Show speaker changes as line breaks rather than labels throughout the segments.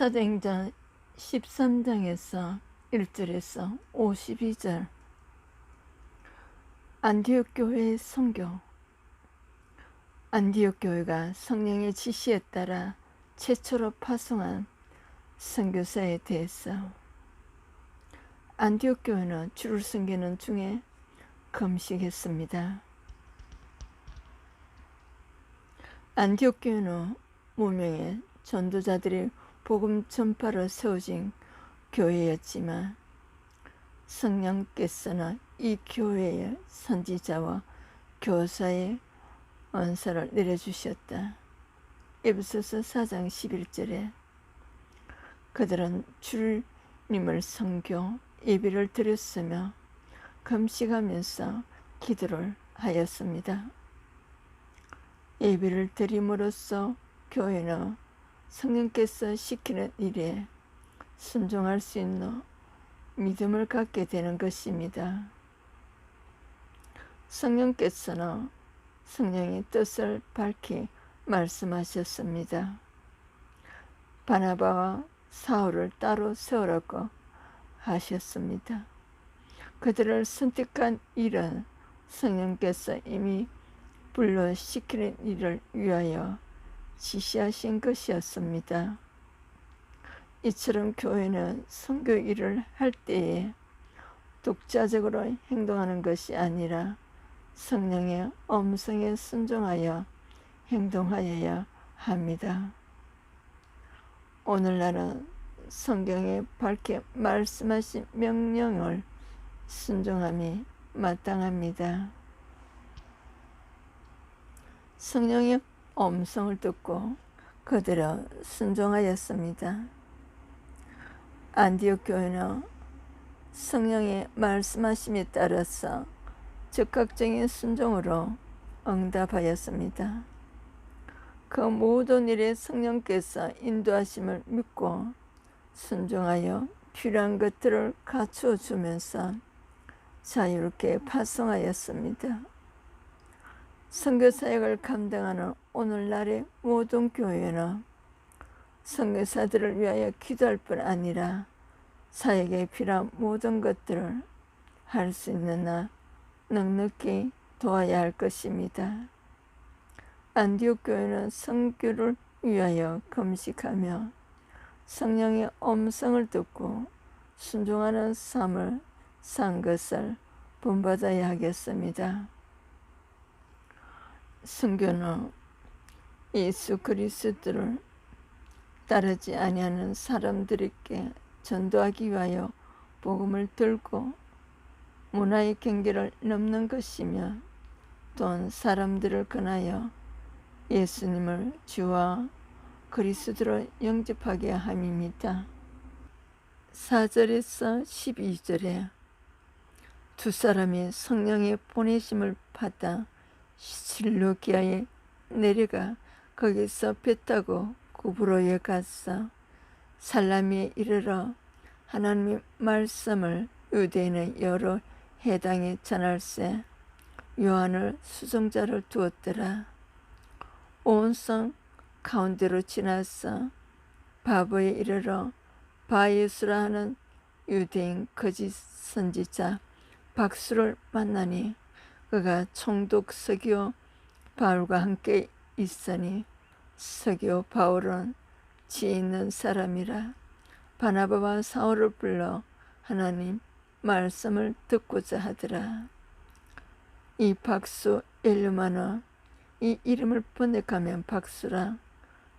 사도행전 13장에서 1절에서 52절. 안디옥 교회의 선교. 안디옥 교회가 성령의 지시에 따라 최초로 파송한 선교사에 대해서. 안디옥 교회는 주를 섬기는 중에 금식했습니다. 안디옥 교회는 무명의 전도자들이 복음 전파로 세워진 교회였지만 성령께서는 이 교회의 선지자와 교사의 은사를 내려주셨다. 에베소서 4장 11절에 그들은 주님을 섬겨 예배를 드렸으며 금식하면서 기도를 하였습니다. 예배를 드림으로써 교회는 성령께서 시키는 일에 순종할 수 있는 믿음을 갖게 되는 것입니다. 성령께서는 성령의 뜻을 밝히 말씀하셨습니다. 바나바와 사울을 따로 세우라고 하셨습니다. 그들을 선택한 일은 성령께서 이미 불러시키는 일을 위하여 지시하신 것이었습니다. 이처럼 교회는 선교 일을 할 때에 독자적으로 행동하는 것이 아니라 성령의 음성에 순종하여 행동하여야 합니다. 오늘날은 성경에 밝게 말씀하신 명령을 순종함이 마땅합니다. 성령의 음성을 듣고 그들은 순종하였습니다. 안디옥 교회는 성령의 말씀하심에 따라서 즉각적인 순종으로 응답하였습니다. 그 모든 일에 성령께서 인도하심을 믿고 순종하여 필요한 것들을 갖추어 주면서 자유롭게 파송하였습니다. 선교사역을 감당하는 오늘날의 모든 교회는 선교사들을 위하여 기도할 뿐 아니라 사역에 필요한 모든 것들을 할 수 있는 한 넉넉히 도와야 할 것입니다. 안디옥 교회는 선교를 위하여 금식하며 성령의 음성을 듣고 순종하는 삶을 산 것을 본받아야 하겠습니다. 선교는 예수 그리스도를 따르지 아니하는 사람들에게 전도하기 위하여 복음을 들고 문화의 경계를 넘는 것이며 또한 사람들을 권하여 예수님을 주와 그리스도로 영접하게 함입니다. 4절에서 12절에 두 사람이 성령의 보내심을 받아 실루기아에 내려가 거기서 배 타고 구브로에 가서 살라미에 이르러 하나님의 말씀을 유대인의 여러 해당에 전할세 요한을 수종자를 두었더라. 온 성 가운데로 지나서 바보에 이르러 바예수라 하는 유대인 거짓 선지자 박수를 만나니 그가 총독 서기오 바울과 함께 있으니 서기오 바울은 지혜 있는 사람이라 바나바와 사울을 불러 하나님 말씀을 듣고자 하더라. 이 박수 엘르마는 이 이름을 번역하면 박수라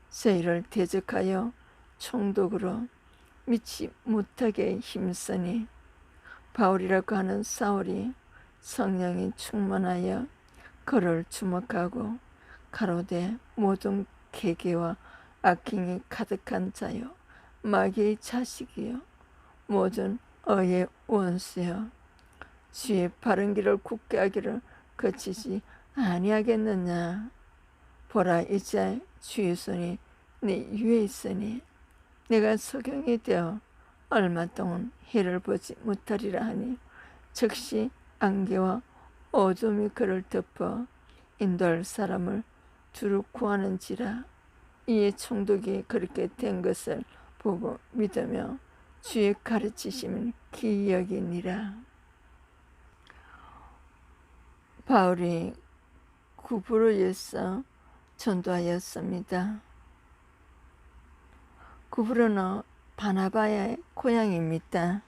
저희를 대적하여 총독으로 믿지 못하게 힘쓰니 바울이라고 하는 사울이 성령이 충만하여 그를 주목하고 가로되 모든 계계와 악행이 가득한 자요 마귀의 자식이요 모든 어의 원수여 주의 바른 길을 굳게 하기를 거치지 아니하겠느냐. 보라 이제 주의 손이 네 위에 있으니 내가 소경이 되어 얼마 동안 해를 보지 못하리라 하니 즉시 안개와 어둠이 그를 덮어 인도할 사람을 두루 구하는지라. 이에 총독이 그렇게 된 것을 보고 믿으며 주의 가르치심을 기이 여기니라. 바울이 구브로에서 전도하였습니다. 구브로는 바나바의 고향입니다.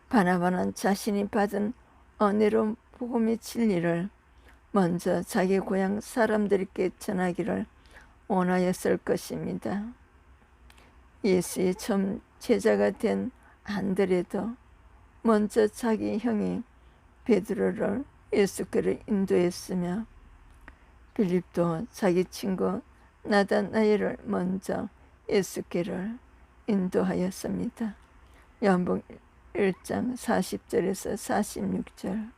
바나바는 자신이 받은 은혜로운 복음의 진리를 먼저 자기 고향 사람들에게 전하기를 원하였을 것입니다. 예수의 처음 제자가 된 안드레도 먼저 자기 형이 베드로를 예수께로 인도했으며, 빌립도 자기 친구 나다나엘을 먼저 예수께로 인도하였습니다. 요한복음 1장 40절에서 46절.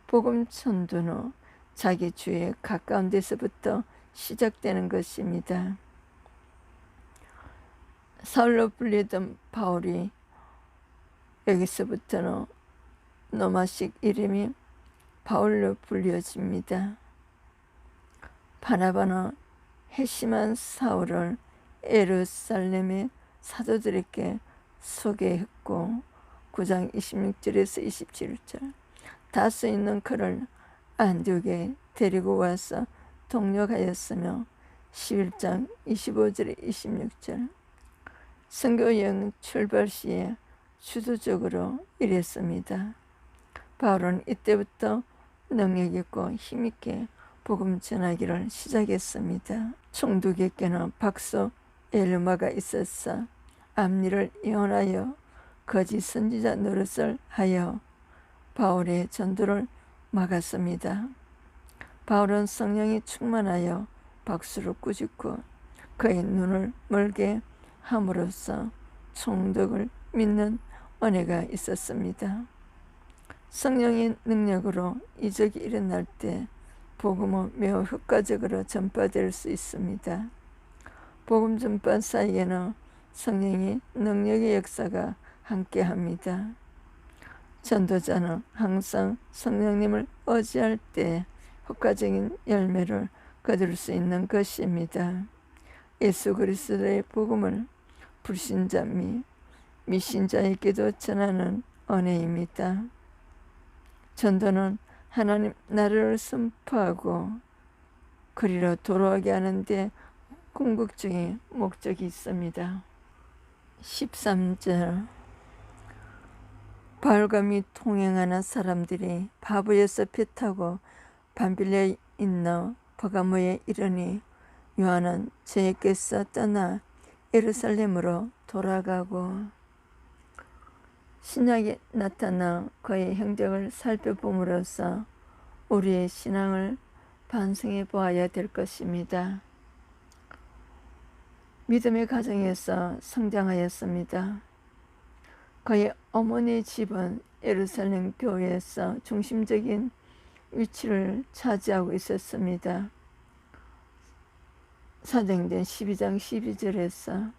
복음 전도는 자기 주에 가까운 데서부터 시작되는 것입니다. 사울로 불리던 바울이 여기서부터는 로마식 이름이 바울로 불려집니다. 바나바는 회심한 사울을 예루살렘의 사도들에게 소개했고 9장 26절에서 27절, 다수 있는 그를 안디옥에 데리고 와서 동력하였으며 11장 25절에 26절, 선교여행 출발 시에 주도적으로 일했습니다. 바울은 이때부터 능력 있고 힘있게 복음 전하기를 시작했습니다. 총독에게는 박소 엘르마가 있었어 압리를 이혼하여 거짓 선지자 노릇을 하여 바울의 전도를 막았습니다. 바울은 성령이 충만하여 박수를 꾸짖고 그의 눈을 멀게 함으로써 총독을 믿는 은혜가 있었습니다. 성령의 능력으로 이적이 일어날 때 복음은 매우 효과적으로 전파될 수 있습니다. 복음 전파 사이에는 성령의 능력의 역사가 함께합니다. 전도자는 항상 성령님을 의지할 때 효과적인 열매를 거둘 수 있는 것입니다. 예수 그리스도의 복음을 불신자 및 미신자에게도 전하는 은혜입니다. 전도는 하나님 나라를 선포하고 그리로 돌아오게 하는데 궁극적인 목적이 있습니다. 13절. 바울과 및 동행하는 사람들이 바보에서 배 타고 밤빌레에 있는 버가모에 이르니 요한은 저에게서 떠나 예루살렘으로 돌아가고, 신약에 나타나 그의 행적을 살펴봄으로써 우리의 신앙을 반성해 보아야 될 것입니다. 믿음의 가정에서 성장하였습니다. 그의 어머니의 집은 예루살렘 교회에서 중심적인 위치를 차지하고 있었습니다. 사도행전 12장 12절에서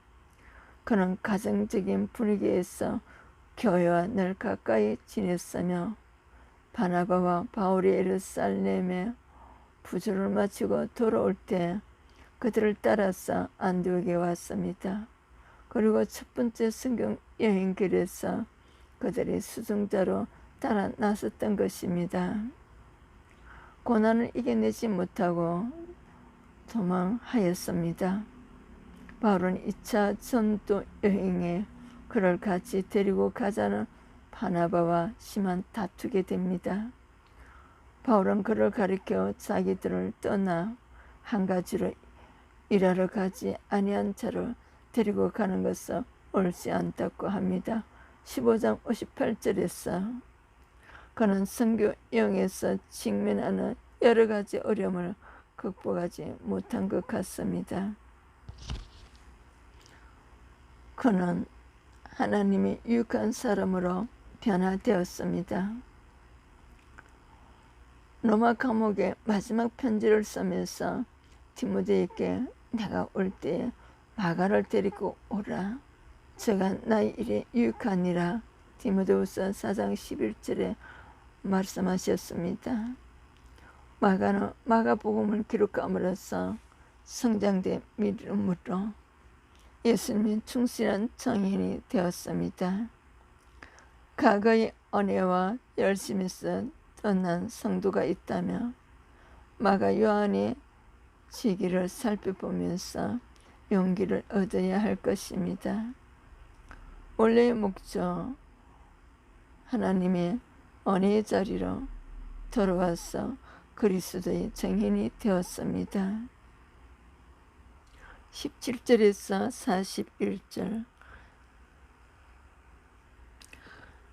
그는 가정적인 분위기에서 교회와 늘 가까이 지냈으며 바나바와 바울이 예루살렘에 부조를 마치고 돌아올 때 그들을 따라서 안디옥에 왔습니다. 그리고 첫 번째 성경 여행길에서 그들이 수종자로 따라 나섰던 것입니다. 고난을 이겨내지 못하고 도망하였습니다. 바울은 2차 전도 여행에 그를 같이 데리고 가자는 바나바와 심한 다투게 됩니다. 바울은 그를 가리켜 자기들을 떠나 한 가지로 일하러 가지 아니한 차로 데리고 가는 것은 옳지 않다고 합니다. 15장 58절에서 그는 선교 여행에서 직면하는 여러 가지 어려움을 극복하지 못한 것 같습니다. 그는 하나님이 유익한 사람으로 변화되었습니다. 로마 감옥에 마지막 편지를 쓰면서 디모데에게 내가 올 때에 마가를 데리고 오라. 저가 나의 일에 유익하니라. 디모데후서 4장 11절에 말씀하셨습니다. 마가는 마가복음을 기록함으로써 성장된 믿음으로 예수님이 충실한 정인이 되었습니다. 과거의 은혜와 열심에서 떠난 성도가 있다며 마가 요한의 시기를 살펴보면서 용기를 얻어야 할 것입니다. 원래의 목적, 하나님의 은혜의 자리로 돌아와서 그리스도의 증인이 되었습니다. 17절에서 41절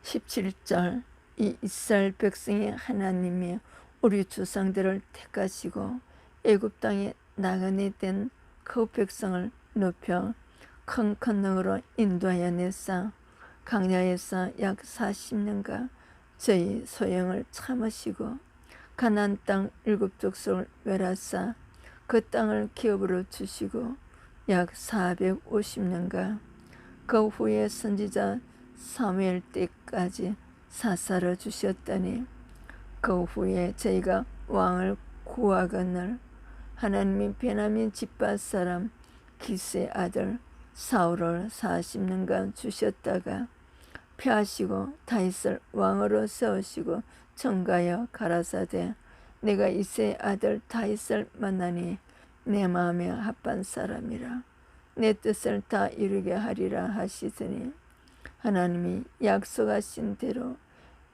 17절 이 이스라엘 백성이 하나님이 우리 조상들을 택하시고 애굽 땅에 나가게 된 그 백성을 높여 큰 권능으로 인도하여 내사 광야에서 약 40년간 저희 소형을 참으시고 가나안 땅 7족속을 멸하사 그 땅을 기업으로 주시고 약 450년간 그 후에 선지자 사무엘 때까지 사사를 주셨더니 그 후에 저희가 왕을 구하거늘 하나님이 베냐민 집밭 사람 기스의 아들 사울을 40년간 주셨다가 폐하시고 다윗을 왕으로 세우시고 청가하여 가라사대 내가 이새의 아들 다윗을 만나니 내 마음에 합한 사람이라 내 뜻을 다 이루게 하리라 하시더니 하나님이 약속하신 대로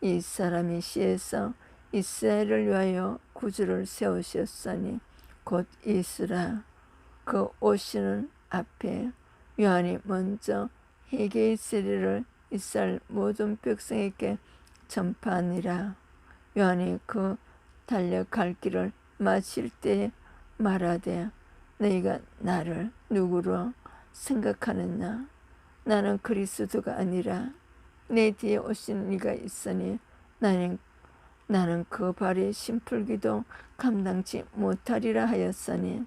이 사람이 시에서 이스라엘을 위하여 구주를 세우셨으니 곧 이스라. 그 오시는 앞에 요한이 먼저 회개의 세례를 이스라엘 모든 백성에게 전파하니라. 요한이 그 달려갈 길을 마칠 때에 말하되 너희가 나를 누구로 생각하느냐? 나는 그리스도가 아니라 내 뒤에 오신 이가 있으니 나는 그 발의 심풀기도 감당치 못하리라 하였으니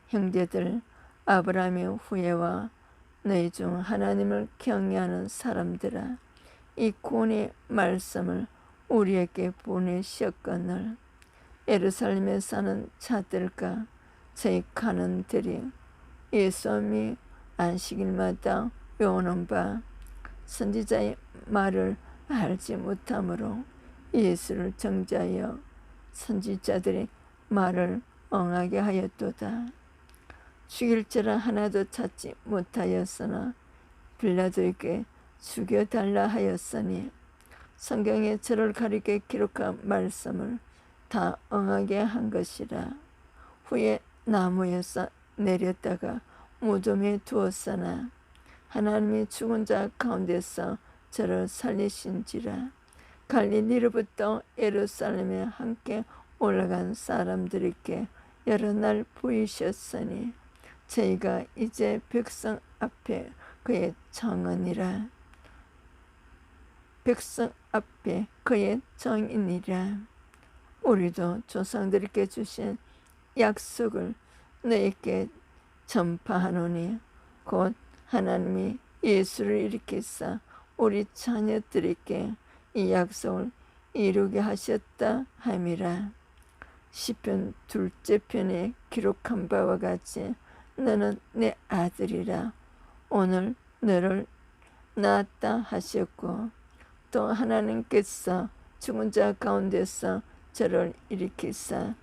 형제들 아브라함의 후예와 너희 중 하나님을 경외하는 사람들아 이 구원의 말씀을 우리에게 보내셨거늘 예루살렘에 사는 자들과 저희 가는 들이 예수님이 안식일마다 외우는 바 선지자의 말을 알지 못하므로 예수를 정죄하여 선지자들의 말을 응하게 하였도다. 죽일 자를 하나도 찾지 못하였으나 빌라도에게 죽여달라 하였으니 성경에 저를 가리켜 기록한 말씀을 다 응하게 한 것이라. 후에 나무에서 내렸다가 무덤에 두었으나 하나님이 죽은 자 가운데서 저를 살리신지라. 갈릴리로부터 예루살렘에 함께 올라간 사람들에게 여러 날 보이셨으니 저희가 이제 백성 앞에 그의 정언이라. 백성 앞에 그의 정인이라. 우리도 조상들에게 주신 약속을 너에게 전파하노니 곧 하나님이 예수를 일으키사 우리 자녀들에게 이 약속을 이루게 하셨다 함이라. 시편 2째 편에 기록한 바와 같이 너는 내 아들이라 오늘 너를 낳았다 하셨고 또 하나님께서 죽은 자 가운데서 저를 일으키사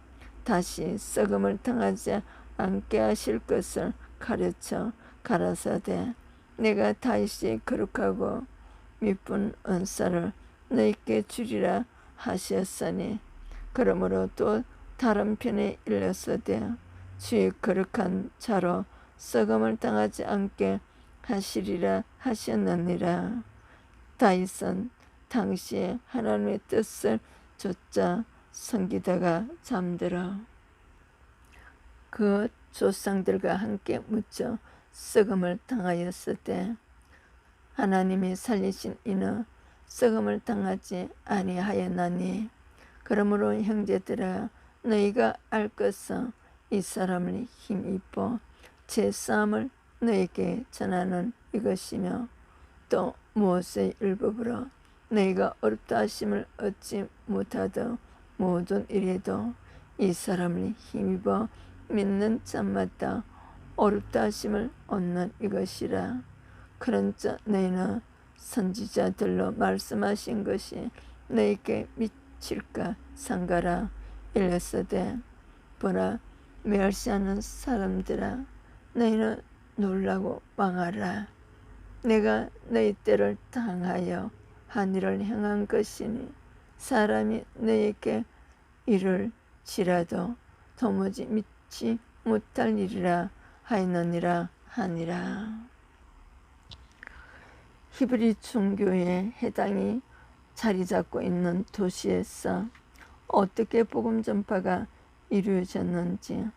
다시 썩음을 당하지 않게 하실 것을 가르쳐 가라사대 내가 다시 거룩하고 미쁜 은사를 너희께 주리라 하셨으니 그러므로 또 다른 편에 일러서되 주의 거룩한 자로 썩음을 당하지 않게 하시리라 하셨느니라. 다윗은 당시에 하나님의 뜻을 좇아 섬기다가 잠들어 그 조상들과 함께 묻혀 썩음을 당하였을 때 하나님이 살리신 이는 썩음을 당하지 아니하였나니 그러므로 형제들아 너희가 알 것은 이 사람을 힘입어 제 싸움을 너희에게 전하는 이것이며 또 모세의 율법으로 너희가 어렵다 하심을 얻지 못하던 모든 일에도 이 사람을 힘입어 믿는 자마다 어렵다 하심을 얻는 이것이라. 그런즉 너희는 선지자들로 말씀하신 것이 너희에게 미칠까 상가라. 일렀으되 보라, 멸시하는 사람들아, 너희는 놀라고 망하라. 내가 너희 때를 당하여 한 일을 행한 것이니 사람이 너희에게 이를지라도 도무지 믿지 못할 일이라 하였느니라 하니라. 히브리 종교의 해당이 자리 잡고 있는 도시에서 어떻게 복음 전파가 이루어졌는지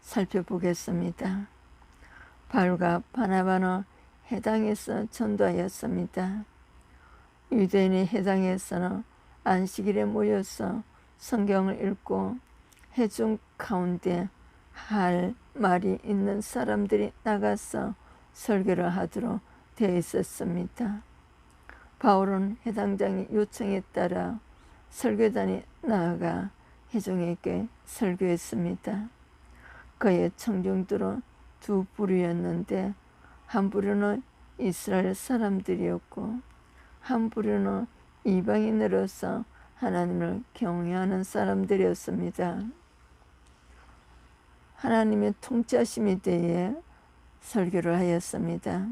살펴보겠습니다. 바울과 바나바는 해당에서 전도하였습니다. 유대인의 해당에서는 안식일에 모여서 성경을 읽고 회중 가운데 할 말이 있는 사람들이 나가서 설교를 하도록 되어 있었습니다. 바울은 해당장의 요청에 따라 설교단이 나아가 회중에게 설교했습니다. 그의 청중들은 두 부류였는데 한 부류는 이스라엘 사람들이었고 한 부류는 이방인으로서 하나님을 경외하는 사람들이었습니다. 하나님의 통치하심에 대해 설교를 하였습니다.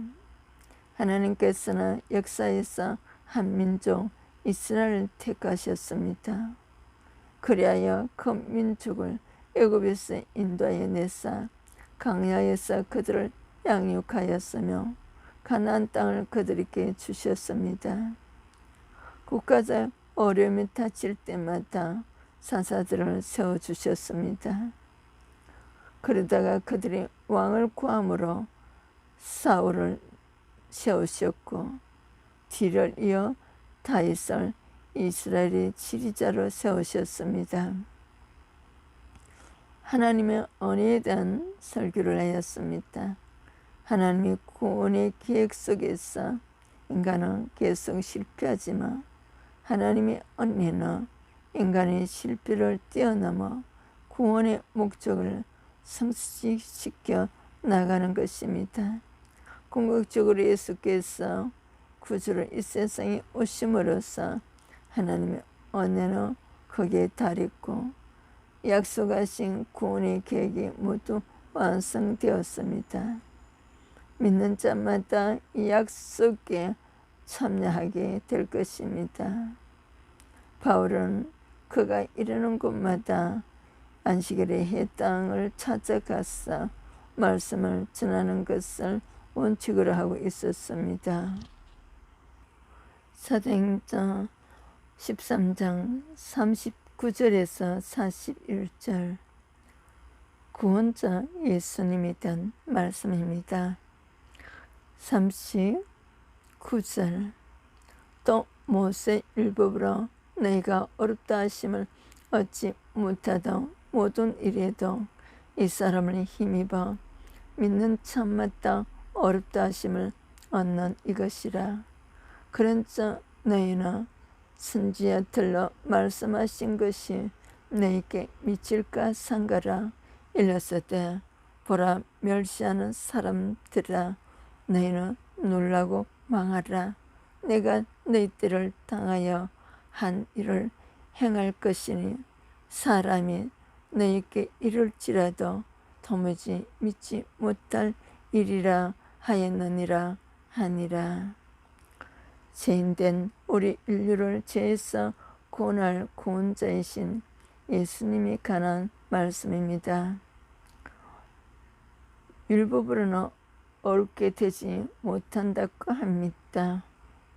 하나님께서는 역사에서 한 민족 이스라엘을 택하셨습니다. 그리하여 그 민족을 애굽에서 인도하여 내사 광야에서 그들을 양육하였으며 가나안 땅을 그들에게 주셨습니다. 국가적 어려움이 닥칠 때마다 사사들을 세워주셨습니다. 그러다가 그들이 왕을 구함으로 사울을 세우셨고 뒤를 이어 다윗을 이스라엘의 지리자로 세우셨습니다. 하나님의 은혜에 대한 설교를 하였습니다. 하나님의 구원의 계획 속에서 인간은 계속 실패하지만 하나님의 은혜는 인간의 실패를 뛰어넘어 구원의 목적을 성취시켜 나가는 것입니다. 궁극적으로 예수께서 구주로 이 세상에 오심으로써 하나님의 은혜는 거기에 달했고 약속하신 구원의 계획이 모두 완성되었습니다. 믿는 자마다 이 약속에 참여하게 될 것입니다. 바울은 그가 이르는 곳마다 안식일의 해당을 찾아가서 말씀을 전하는 것을 원칙으로 하고 있었습니다. 사도행전 13장 39절에서 41절 구원자 예수님에 대한 말씀입니다. 39절 또 모세 율법으로 너희가 어렵다 하심을 얻지 못하던 모든 일에도 이 사람을 힘입어 믿는 참마다 어렵다 하심을 얻는 이것이라. 그런즉 너희는 선지자들로 말씀하신 것이 너희에게 미칠까 상가라. 일렀으되 보라, 멸시하는 사람들아, 너희는 놀라고 망하라. 내가 너희 때를 당하여 한 일을 행할 것이니 사람이 너희에게 이를지라도 도무지 믿지 못할 일이라 하였느니라 하니라. 죄인된 우리 인류를 죄에서 구원할 구원자이신 예수님이 관한 말씀입니다. 율법으로는 어렵게 되지 못한다고 합니다.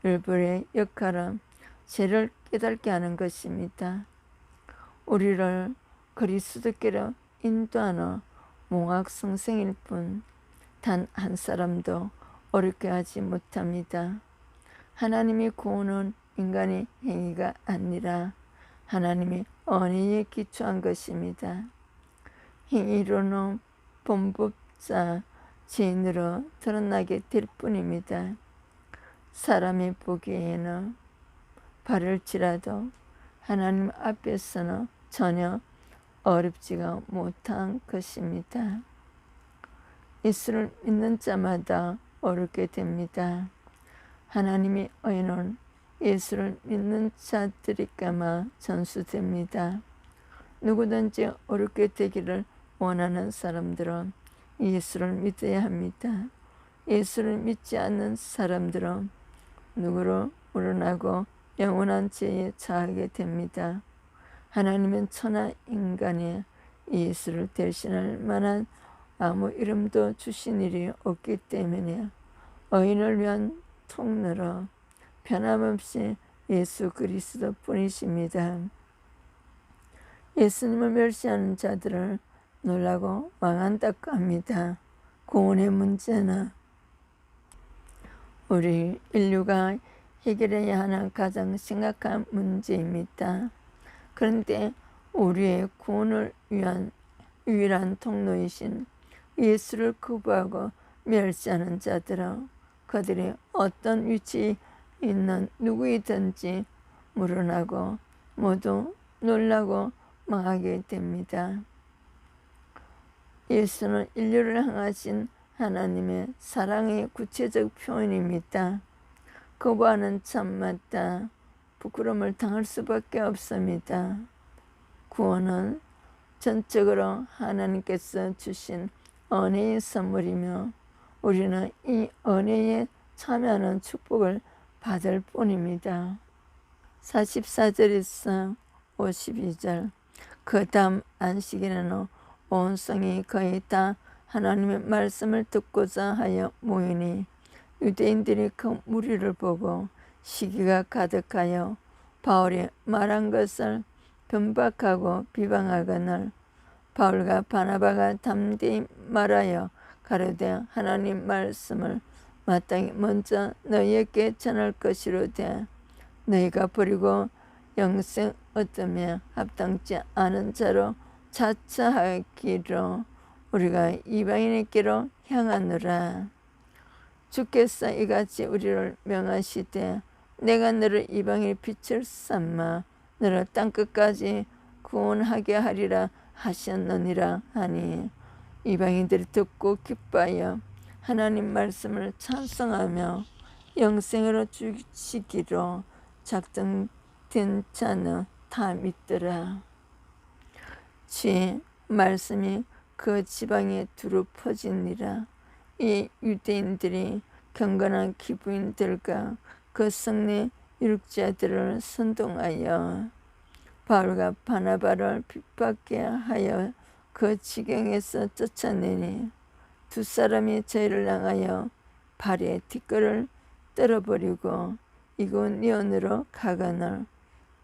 율법의 역할은 죄를 깨닫게 하는 것입니다. 우리를 그리스도께로 인도하는 몽학성생일 뿐 단 한 사람도 어렵게 하지 못합니다. 하나님의 구원은 인간의 행위가 아니라 하나님의 은혜에 기초한 것입니다. 행위로는 범법자 죄인으로 드러나게 될 뿐입니다. 사람이 보기에는 바를지라도 하나님 앞에서는 전혀 어렵지가 못한 것입니다. 예수를 믿는 자마다 오르게 됩니다. 하나님의 의는 예수를 믿는 자들에게만 전수됩니다. 누구든지 오르게 되기를 원하는 사람들은 예수를 믿어야 합니다. 예수를 믿지 않는 사람들은 누구로 물러나고 영원한 죄에 처하게 됩니다. 하나님은 천하 인간에 예수를 대신할 만한 아무 이름도 주신 일이 없기 때문에 의인을 위한 통로로 변함없이 예수 그리스도 뿐이십니다. 예수님을 멸시하는 자들을 놀라고 망한다고 합니다. 구원의 문제는 우리 인류가 해결해야 하는 가장 심각한 문제입니다. 그런데 우리의 구원을 위한 유일한 통로이신 예수를 거부하고 멸시하는 자들은 그들이 어떤 위치에 있는 누구이든지 물러나고 모두 놀라고 망하게 됩니다. 예수는 인류를 향하신 하나님의 사랑의 구체적 표현입니다. 거부하는 자마다 부끄러움을 당할 수밖에 없습니다. 구원은 전적으로 하나님께서 주신 은혜의 선물이며 우리는 이 은혜에 참여하는 축복을 받을 뿐입니다. 44절에서 52절 그 다음 안식일에는 온 성이 거의 다 하나님의 말씀을 듣고자 하여 모이니 유대인들이 그 무리를 보고 시기가 가득하여 바울이 말한 것을 변박하고 비방하거늘 바울과 바나바가 담대히 말하여 가로되 하나님 말씀을 마땅히 먼저 너희에게 전할 것이로되 너희가 버리고 영생 얻으며 합당치 않은 자로 자처하기로 우리가 이방인에게로 향하노라. 주께서 이같이 우리를 명하시되 내가 너를 이방인의 빛을 삼아 너를 땅끝까지 구원하게 하리라 하셨느니라 하니 이방인들이 듣고 기뻐하여 하나님 말씀을 찬송하며 영생으로 주시기로 작정된 자는 다 믿더라. 주의 말씀이 그 지방에 두루 퍼지니라. 이 유대인들이 경건한 기부인들과 그 성내 율법자들을 선동하여 바울과 바나바를 핍박게 하여 그 지경에서 쫓아내니 두 사람이 저희를 향하여 발에 뒷걸을 떨어버리고 이고니온으로 가거늘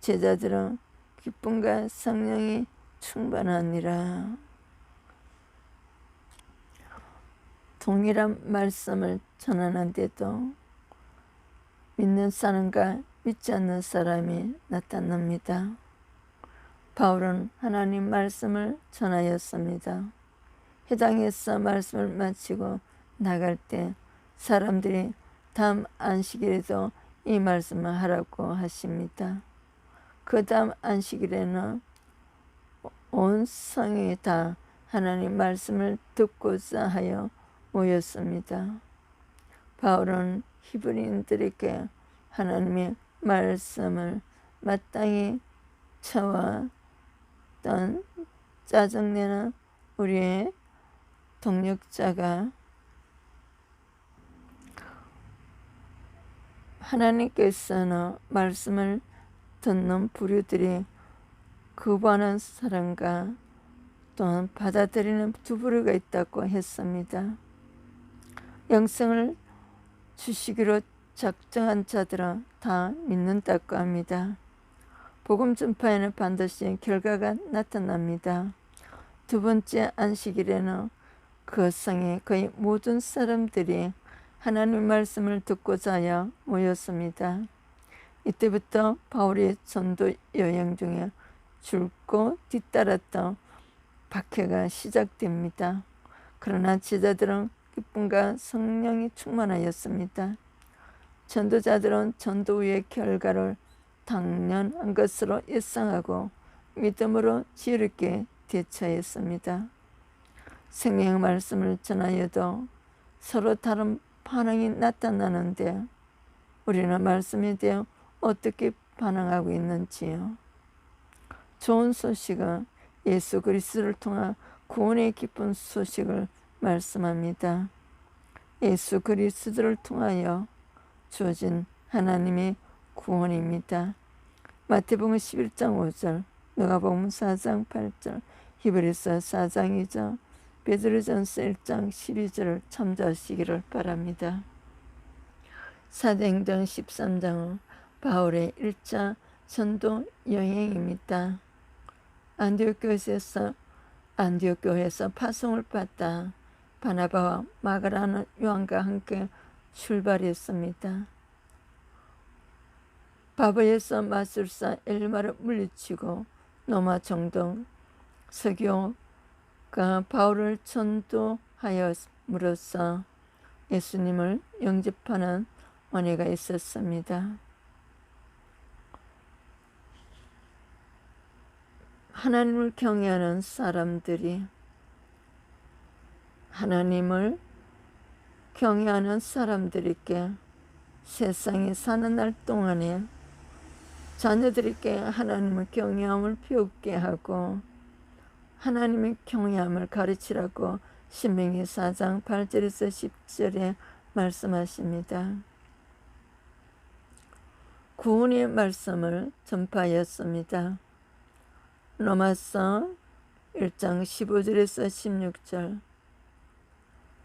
제자들은 기쁨과 성령이 충만하니라. 동일한 말씀을 전하는데도 믿는 사람과 믿지 않는 사람이 나타납니다. 바울은 하나님 말씀을 전하였습니다. 회당에서 말씀을 마치고 나갈 때 사람들이 다음 안식일에도 이 말씀을 하라고 하십니다. 그 다음 안식일에는 온 성이 다 하나님 말씀을 듣고자 하여 모였습니다. 바울은 히브리인들에게 하나님의 말씀을 마땅히 쳐왔던 짜증내는 우리의 동력자가 하나님께서는 말씀을 듣는 부류들이 거부하는 사람과 또한 받아들이는 두 부류가 있다고 했습니다. 영생을 주시기로 작정한 자들은 다 믿는다고 합니다. 복음 전파에는 반드시 결과가 나타납니다. 두 번째 안식일에는 그 성의 거의 모든 사람들이 하나님 말씀을 듣고자 하여 모였습니다. 이때부터 바울의 전도 여행 중에 줄고 뒤따랐던 박해가 시작됩니다. 그러나 제자들은 기쁨과 성령이 충만하였습니다. 전도자들은 전도 후의 결과를 당연한 것으로 예상하고 믿음으로 지혜롭게 대처했습니다. 생명의 말씀을 전하여도 서로 다른 반응이 나타나는데 우리는 말씀에 대해 어떻게 반응하고 있는지요? 좋은 소식은 예수 그리스도를 통한 구원의 기쁜 소식을 말씀합니다. 예수 그리스도를 통하여 주어진 하나님의 구원입니다. 마태복음 11장 5절, 누가복음 4장 8절, 히브리서 4장 2절, 베드로전서 1장 12절을 참조하시기를 바랍니다. 사도행전 13장은 바울의 1차 전도 여행입니다. 안디옥 교회에서 파송을 받다 바나바와 마가라는 요한과 함께 출발했습니다. 바버에서 마술사 엘마를 물리치고 로마 정동 서교가 바울을 전도하였음으로써 예수님을 영접하는 은혜가 있었습니다. 하나님을 경외하는 사람들이 하나님을 경외하는 사람들에게 세상에 사는 날 동안에 자녀들에게 하나님의 경외함을 배우게 하고 하나님의 경외함을 가르치라고 신명기 4장 8절에서 10절에 말씀하십니다. 구원의 말씀을 전파하였습니다. 로마서 1장 15절에서 16절,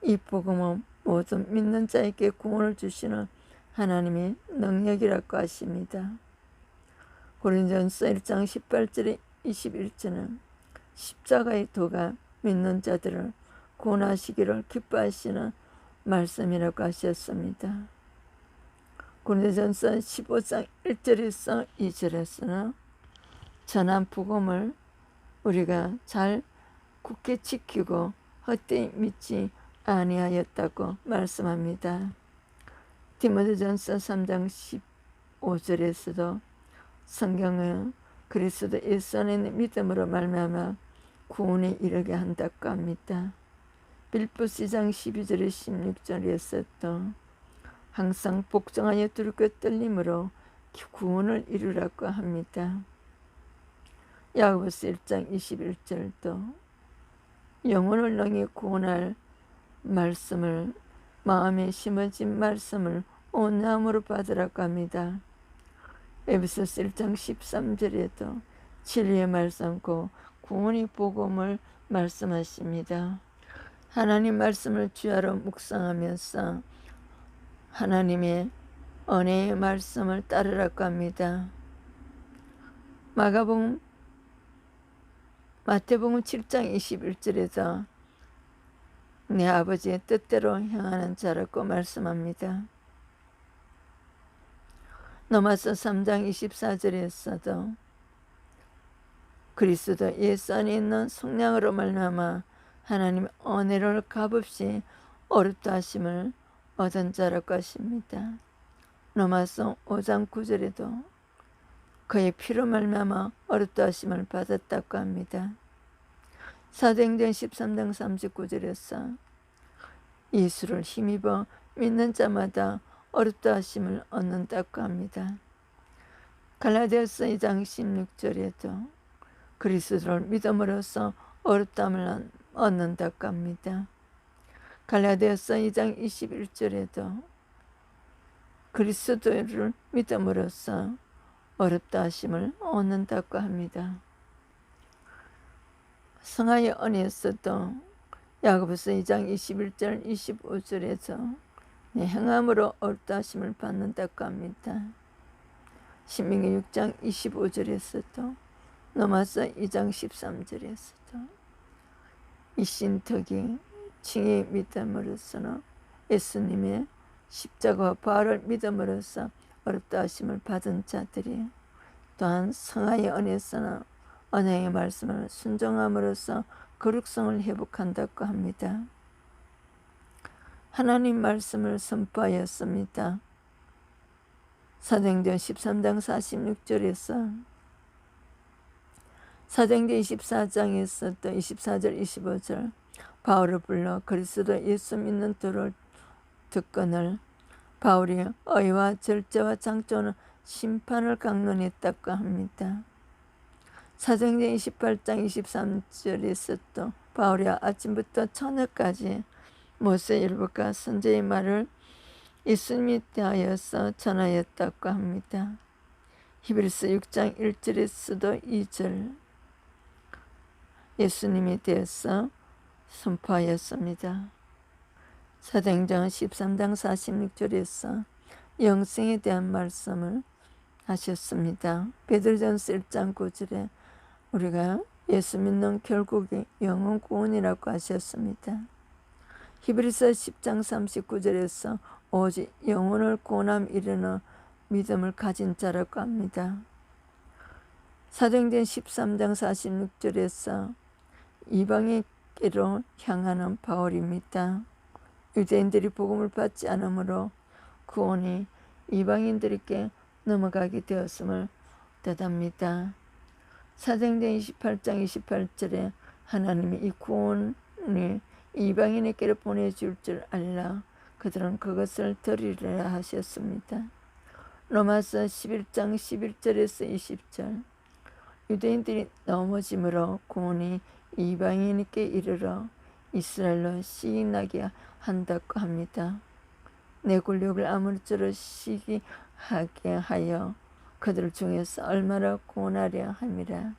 이 복음은 모든 믿는 자에게 구원을 주시는 하나님의 능력이라고 하십니다. 고린도전서 1장 18절에 21절은 십자가의 도가 믿는 자들을 구원하시기를 기뻐하시는 말씀이라고 하셨습니다. 고린도전서 15장 1절에서 2절에서는 전한 복음을 우리가 잘 굳게 지키고 헛되이 믿지 아니하였다고 말씀합니다. 디모데전서 3장 15절에서도 성경은 그리스도 예수 안에 있는 믿음으로 말미암아 구원에 이르게 한다고 합니다. 빌립보서 2장 12절에 16절에서도 항상 복종하여 두렵고 떨림으로 구원을 이루라고 합니다. 야고보서 1장 21절도 영혼을 능히 구원할 말씀을 마음에 심어진 말씀을 온유함으로 받으라고 합니다. 에베소서 1장 13절에도 진리의 말씀 곧 구원의 복음을 말씀하십니다. 하나님 말씀을 주야로 묵상하면서 하나님의 은혜의 말씀을 따르라고 합니다. 마태복음 7장 21절에서 내 아버지의 뜻대로 행하는 자라고 말씀합니다. 로마서 3장 24절에서도 그리스도 예수 안에 있는 성령으로 말미암아 하나님의 은혜를 값없이 어렵다 하심을 얻은 자라고 하십니다. 로마서 5장 9절에도 그의 피로 말미암아 어렵다 하심을 받았다고 합니다. 사도행전 13장 39절에서 예수를 힘입어 믿는 자마다 어렵다 하심을 얻는다고 합니다. 갈라디아서 2장 16절에도 그리스도를 믿음으로써 어렵다함을 얻는다고 합니다. 갈라디아서 2장 21절에도 그리스도를 믿음으로써 어렵다 하심을 얻는다고 합니다. 성화의 은혜에서도 야고보서 2장 21절 25절에서 내 행함으로 어렵다 하심을 받는다고 합니다. 신명기 6장 25절에서도 로마서 2장 13절에서도 이 신턱이 칭의 믿음으로서는 예수님의 십자가와 부활을 믿음으로써 어렵다 하심을 받은 자들이 또한 성화의 은혜에서는 언약의 말씀을 순종함으로써 거룩성을 회복한다고 합니다. 하나님 말씀을 선포하였습니다. 사도행전 13장 46절에서 사도행전 24장에서 또 24절 25절 바울을 불러 그리스도 예수 믿는 들을 듣거늘 바울이 의와 절제와 장조는 심판을 강론했다고 합니다. 사도행전 28장 23절에서도 바울이 아침부터 저녁까지 모세율법과 선지의 말을 예수님에 대하여서 전하였다고 합니다. 히브리서 6장 1절에서도 2절 예수님에 대해서 선포하였습니다. 사도행전 13장 46절에서 영생에 대한 말씀을 하셨습니다. 베드로전서 1장 9절에 우리가 예수 믿는 결국이 영혼 구원이라고 하셨습니다. 히브리서 10장 39절에서 오직 영혼을 구원함 이르는 믿음을 가진 자라고 합니다. 사도행전 13장 46절에서 이방인께로 향하는 바울입니다. 유대인들이 복음을 받지 않으므로 구원이 이방인들에게 넘어가게 되었음을 뜻합니다. 사도행전 28장 28절에 하나님이 이 구원을 이방인에게로 보내줄 줄 알라 그들은 그것을 들으리라 하셨습니다. 로마서 11장 11절에서 20절 유대인들이 넘어짐으로 구원이 이방인에게 이르러 이스라엘로 시기나게 한다고 합니다. 내 굴욕을 아무쪼록 시기하게 하여 그들 중에서 얼마나 구원하려 함이라.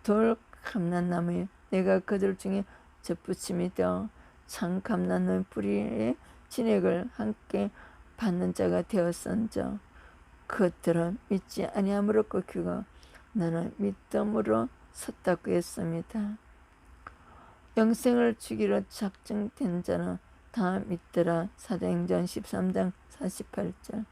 돌 감람나무에 내가 그들 중에 접붙임이 되어 참 감람나무 뿌리에 진액을 함께 받는 자가 되었은저 그들은 믿지 아니함으로 꺾이고 나는 믿음으로 섰다고 했습니다. 영생을 주기로 작정된 자는 다 믿더라. 사도행전 13장 48절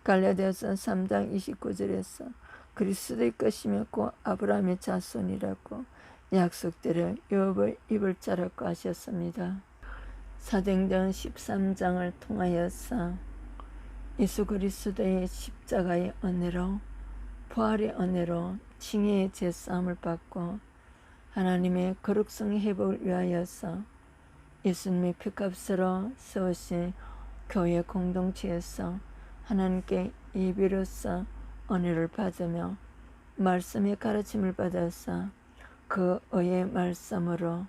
갈라디아서 3장 29절에서 그리스도의 것이며 곧 아브라함의 자손이라고 약속대로 욥을 입을 자라고 하셨습니다. 사도행전 13장을 통하여서 예수 그리스도의 십자가의 은혜로 부활의 은혜로 징계의 제사함을 받고 하나님의 거룩성 회복을 위하여서 예수님의 피값으로 세우신 교회 공동체에서 하나님께 예비로서 은혜를 받으며 말씀의 가르침을 받아서 그 의의 말씀으로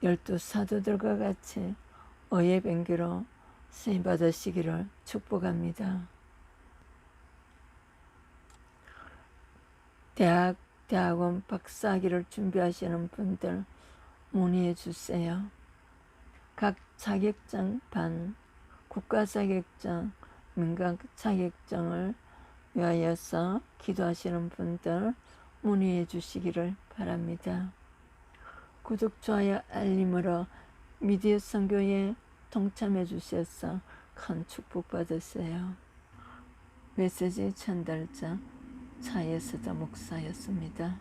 12 사도들과 같이 의의 변기로 쓰임 받으시기를 축복합니다. 대학원 박사학위를 준비하시는 분들 문의해 주세요. 각 자격증 반, 국가 자격증, 민간 자격증을 위하여서 기도하시는 분들 문의해 주시기를 바랍니다. 구독, 좋아요, 알림으로 미디어 선교에 동참해 주셔서 큰 축복 받으세요. 메시지 전달자 차예스더 목사였습니다.